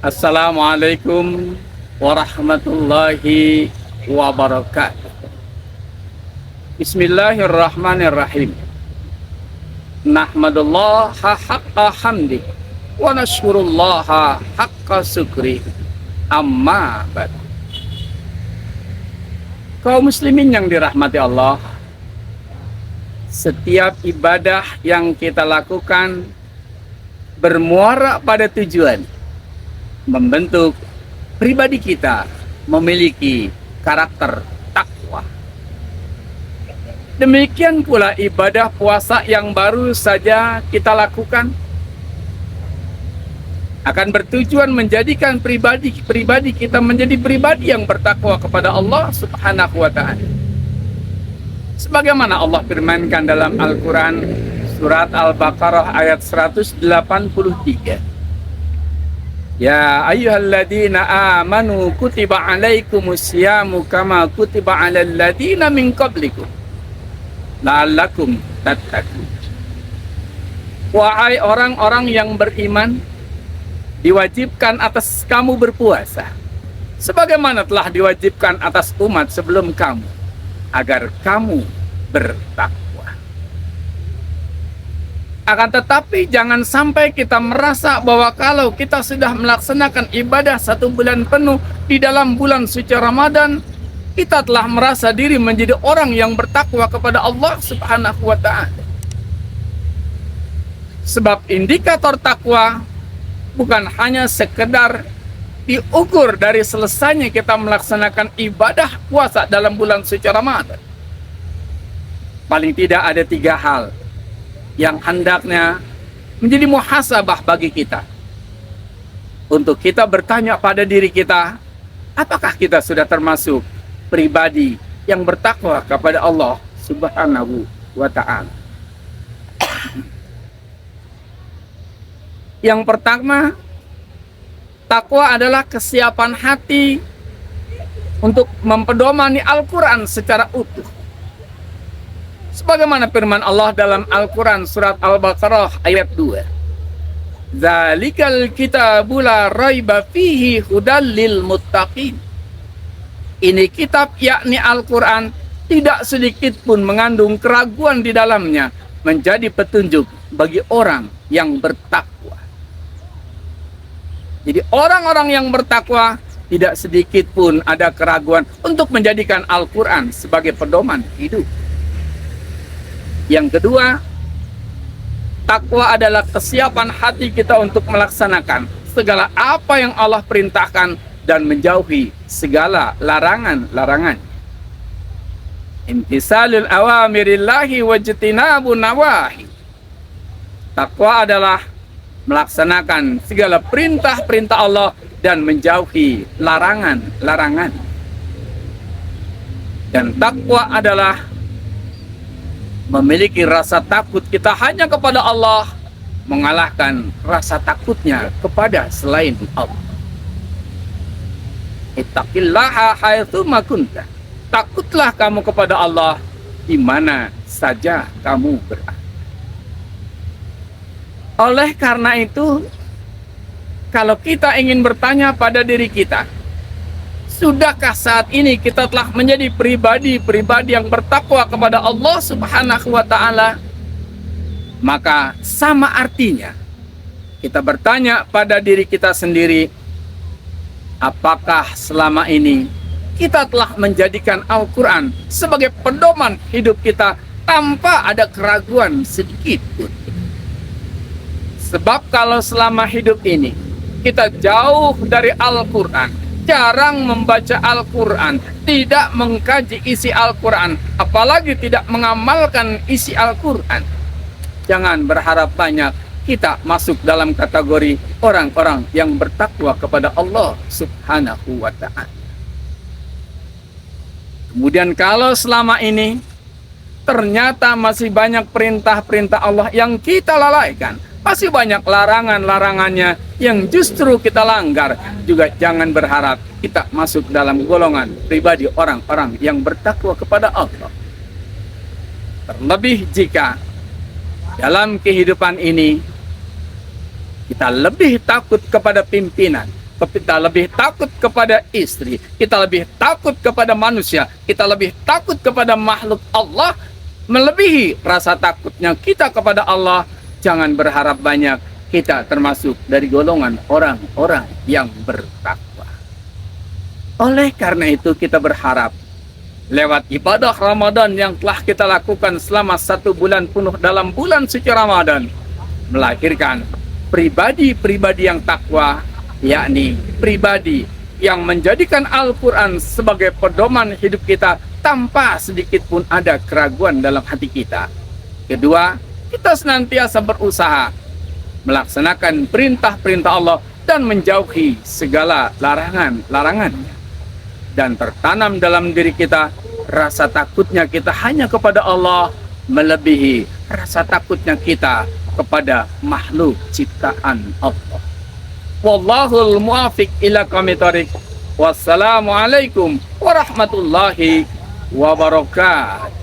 Assalamualaikum warahmatullahi wabarakatuh. Bismillahirrahmanirrahim. Nahmadullaha haqqa hamdi wa nashkurullaha haqqa syukri. Amma ba'd. Kaum muslimin yang dirahmati Allah, setiap ibadah yang kita lakukan bermuara pada tujuan membentuk pribadi kita memiliki karakter takwa. Demikian pula ibadah puasa yang baru saja kita lakukan akan bertujuan menjadikan pribadi kita menjadi pribadi yang bertakwa kepada Allah Subhanahu wa ta'ala. Sebagaimana Allah firmankan dalam Al-Quran surat Al-Baqarah ayat 183. Ya ayyuhalladzina amanu kutiba alaikumusyamu kama kutiba alal ladzina min qablikum la'allakum tattaqun. Wahai orang-orang yang beriman, diwajibkan atas kamu berpuasa sebagaimana telah diwajibkan atas umat sebelum kamu agar kamu bertakwa. Akan tetapi jangan sampai kita merasa bahwa kalau kita sudah melaksanakan ibadah 1 bulan penuh di dalam bulan suci Ramadan, kita telah merasa diri menjadi orang yang bertakwa kepada Allah Subhanahu wa ta'ala. Sebab indikator takwa bukan hanya sekedar diukur dari selesainya kita melaksanakan ibadah puasa dalam bulan suci Ramadan. Paling tidak ada 3 hal yang hendaknya menjadi muhasabah bagi kita. Untuk kita bertanya pada diri kita, apakah kita sudah termasuk pribadi yang bertakwa kepada Allah Subhanahu wa ta'ala. Yang pertama, takwa adalah kesiapan hati untuk mempedomani Al-Quran secara utuh. Sebagaimana firman Allah dalam Al-Quran surat Al-Baqarah ayat 2. Zalikal kitabu la raiba fihi hudal lil muttaqin. Ini kitab yakni Al-Quran tidak sedikit pun mengandung keraguan di dalamnya, menjadi petunjuk bagi orang yang bertakwa. Jadi orang-orang yang bertakwa tidak sedikit pun ada keraguan untuk menjadikan Al-Quran sebagai pedoman hidup. Yang kedua, takwa adalah kesiapan hati kita untuk melaksanakan segala apa yang Allah perintahkan dan menjauhi segala larangan-larangan. Imtisalul awamirillahi wajtinabun nawahi. Takwa adalah melaksanakan segala perintah-perintah Allah dan menjauhi larangan-larangan. Dan takwa adalah memiliki rasa takut kita hanya kepada Allah, mengalahkan rasa takutnya kepada selain Allah. Ittaqillaha haitsu ma kunta. Takutlah kamu kepada Allah di mana saja kamu berada. Oleh karena itu, kalau kita ingin bertanya pada diri kita, sudahkah saat ini kita telah menjadi pribadi-pribadi yang bertakwa kepada Allah Subhanahu wa ta'ala? Maka sama artinya kita bertanya pada diri kita sendiri, apakah selama ini kita telah menjadikan Al-Quran sebagai pedoman hidup kita tanpa ada keraguan sedikit pun? Sebab kalau selama hidup ini kita jauh dari Al-Quran, jarang membaca Al-Quran, tidak mengkaji isi Al-Quran, apalagi tidak mengamalkan isi Al-Quran, jangan berharap banyak kita masuk dalam kategori orang-orang yang bertakwa kepada Allah Subhanahu wa ta'ala. Kemudian kalau selama ini ternyata masih banyak perintah-perintah Allah yang kita lalaikan, masih banyak larangan-larangannya yang justru kita langgar, juga jangan berharap kita masuk dalam golongan pribadi orang-orang yang bertakwa kepada Allah. Terlebih jika dalam kehidupan ini kita lebih takut kepada pimpinan kita lebih takut kepada istri, kita lebih takut kepada manusia, kita lebih takut kepada makhluk Allah, melebihi rasa takutnya kita kepada Allah. Jangan berharap banyak, kita termasuk dari golongan orang-orang yang bertakwa. Oleh karena itu kita berharap lewat ibadah Ramadan yang telah kita lakukan selama 1 bulan penuh dalam bulan suci Ramadan, melahirkan pribadi-pribadi yang takwa, yakni pribadi yang menjadikan Al-Quran sebagai pedoman hidup kita tanpa sedikit pun ada keraguan dalam hati kita. Kedua, kita senantiasa berusaha melaksanakan perintah-perintah Allah dan menjauhi segala larangan-larangannya. Dan tertanam dalam diri kita rasa takutnya kita hanya kepada Allah melebihi rasa takutnya kita kepada makhluk ciptaan Allah. Wallahul muwafiq ila aqwamit thoriq. Wassalamualaikum warahmatullahi wabarakatuh.